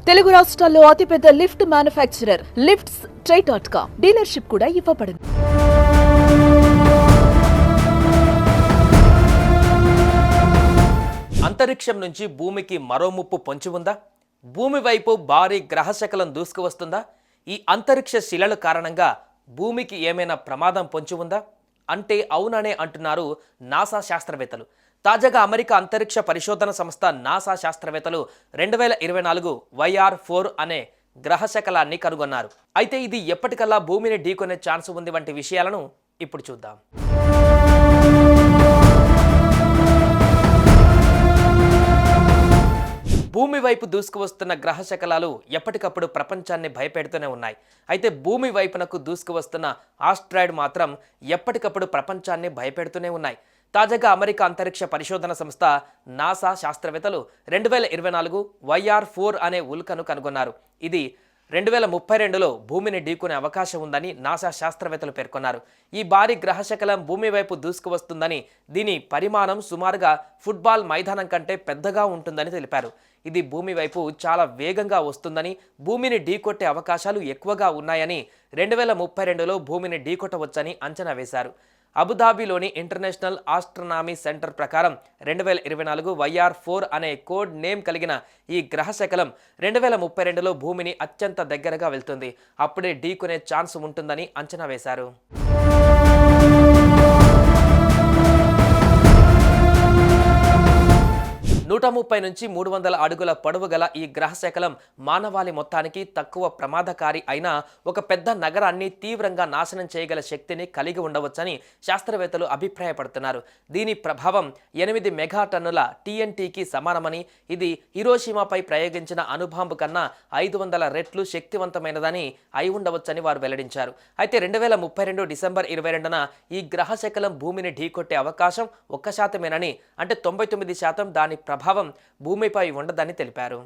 తెలుగు రాష్ట్రాల్లో అతిపెద్ద lift manufacturer lifts ట్రై.com dealership కూడా ఇవ్వబడును. అంతరిక్షం నుంచి భూమికి మరో ముప్పు పొంచి ఉందా? భూమి వైపు భారీ గ్రహశకలం దూసుకువస్తుందా? ఈ అంతరిక్ష శిలల కారణంగా భూమికి ఏమైనా ప్రమాదం పొంచి ఉందా అంటే అవుననే అంటున్నారు నాసా శాస్త్రవేత్తలు. తాజాగా అమెరికా అంతరిక్ష పరిశోధన సంస్థ నాసా శాస్త్రవేత్తలు 2024 YR-4 అనే గ్రహశకలాన్ని కనుగొన్నారు. అయితే ఇది ఎప్పటికల్లా భూమిని ఢీకొనే ఛాన్స్ ఉంది వంటి విషయాలను ఇప్పుడు చూద్దాం. భూమి వైపు దూసుకువస్తున్న గ్రహశకలాలు ఎప్పటికప్పుడు ప్రపంచాన్ని భయపెడుతూనే ఉన్నాయి. అయితే భూమి వైపునకు దూసుకువస్తున్న ఆస్ట్రాయిడ్ మాత్రం ఎప్పటికప్పుడు ప్రపంచాన్ని భయపెడుతూనే ఉన్నాయి. తాజాగా అమెరికా అంతరిక్ష పరిశోధన సంస్థ నాసా శాస్త్రవేత్తలు 2024 YR-4 అనే ఉల్కను కనుగొన్నారు. ఇది 2032లో భూమిని ఢీకొనే అవకాశం ఉందని నాసా శాస్త్రవేత్తలు పేర్కొన్నారు. ఈ భారీ గ్రహశకలం భూమి వైపు దూసుకువస్తుందని, దీని పరిమాణం సుమారుగా ఫుట్బాల్ మైదానం కంటే పెద్దగా ఉంటుందని తెలిపారు. ఇది భూమి వైపు చాలా వేగంగా వస్తుందని, భూమిని ఢీకొట్టే అవకాశాలు ఎక్కువగా ఉన్నాయని, 2032లో భూమిని ఢీకొట్టవచ్చని అంచనా వేశారు. అబుదాబిలోని ఇంటర్నేషనల్ ఆస్ట్రనామీ సెంటర్ ప్రకారం 2024 YR-4 అనే కోడ్ నేమ్ కలిగిన ఈ గ్రహశకలం 2032లో భూమిని అత్యంత దగ్గరగా వెళ్తుంది. అప్పుడే ఢీకొనే ఛాన్స్ ఉంటుందని అంచనా వేశారు. 130 నుంచి 300 అడుగుల పొడవు గల ఈ గ్రహశకలం మానవాళి మొత్తానికి తక్కువ ప్రమాదకారి అయినా ఒక పెద్ద నగరాన్ని తీవ్రంగా నాశనం చేయగల శక్తిని కలిగి ఉండవచ్చని శాస్త్రవేత్తలు అభిప్రాయపడుతున్నారు. దీని ప్రభావం 8 మెగాటన్నుల TNTకి సమానమని, ఇది హిరోషిమాపై ప్రయోగించిన అణుబాంబు కన్నా 500 రెట్లు శక్తివంతమైనదని అయి ఉండవచ్చని వారు వెల్లడించారు. అయితే 2032 డిసెంబర్ 22న ఈ గ్రహశకలం భూమిని ఢీకొట్టే అవకాశం 1%మేనని, అంటే 99% దాని ప్రభావం భూమిపై ఉండదని తెలిపారు.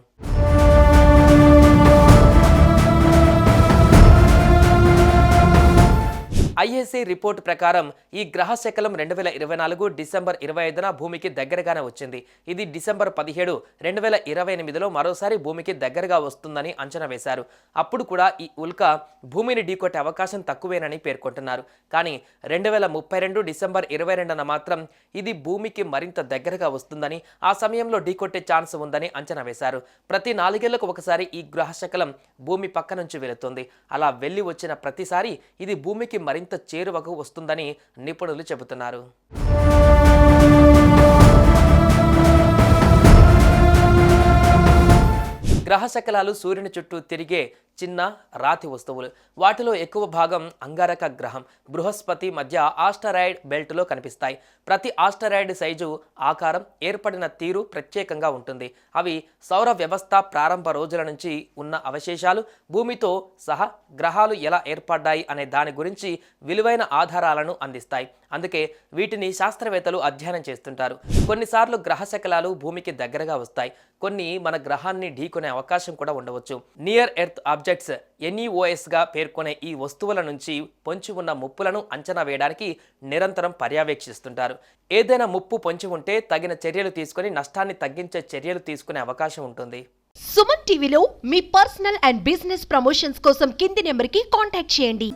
IAC రిపోర్ట్ ప్రకారం ఈ గ్రహశకలం 2024 డిసెంబర్ 25న భూమికి దగ్గరగానే వచ్చింది. ఇది డిసెంబర్ 17, 2028లో మరోసారి భూమికి దగ్గరగా వస్తుందని అంచనా వేశారు. అప్పుడు కూడా ఈ ఉల్క భూమిని ఢీకొట్టే అవకాశం తక్కువేనని పేర్కొంటున్నారు. కానీ 2032 డిసెంబర్ 22న మాత్రం ఇది భూమికి మరింత దగ్గరగా వస్తుందని, ఆ సమయంలో ఢీకొట్టే ఛాన్స్ ఉందని అంచనా వేశారు. ప్రతి 4 ఏళ్లకు ఒకసారి ఈ గ్రహశకలం భూమి పక్క నుంచి వెళుతుంది. అలా వెళ్ళి వచ్చిన ప్రతిసారి ఇది భూమికి మరింత చేరువకు వస్తుందని నిపుణులు చెబుతున్నారు. గ్రహశకలాలు సూర్యుని చుట్టూ తిరిగే చిన్న రాతి వస్తువులు. వాటిలో ఎక్కువ భాగం అంగారక గ్రహం, బృహస్పతి మధ్య ఆస్టరాయిడ్ బెల్ట్లో కనిపిస్తాయి. ప్రతి ఆస్టరాయిడ్ సైజు, ఆకారం, ఏర్పడిన తీరు ప్రత్యేకంగా ఉంటుంది. అవి సౌర వ్యవస్థ ప్రారంభ రోజుల నుంచి ఉన్న అవశేషాలు, భూమితో సహా గ్రహాలు ఎలా ఏర్పడ్డాయి అనే దాని గురించి విలువైన ఆధారాలను అందిస్తాయి. అందుకే వీటిని శాస్త్రవేత్తలు అధ్యయనం చేస్తుంటారు. కొన్నిసార్లు గ్రహశకలాలు భూమికి దగ్గరగా వస్తాయి. కొన్ని మన గ్రహాన్ని ఢీకొనే అవకాశం కూడా ఉండవచ్చు. నియర్ ఎర్త్ ఆబ్జెక్ట్స్ NEOS గా పేర్కొనే ఈ వస్తువుల నుంచి పొంచి ఉన్న ముప్పులను అంచనా వేయడానికి నిరంతరం పర్యవేక్షిస్తుంటారు. ఏదైనా ముప్పు పొంచి ఉంటే తగిన చర్యలు తీసుకొని నష్టాన్ని తగ్గించే చర్యలు తీసుకునే అవకాశం ఉంటుంది. సుమన్ టీవీలో మీ పర్సనల్ అండ్ బిజినెస్ ప్రమోషన్స్ కోసం కింది నెంబర్కి కాంటాక్ట్ చేయండి.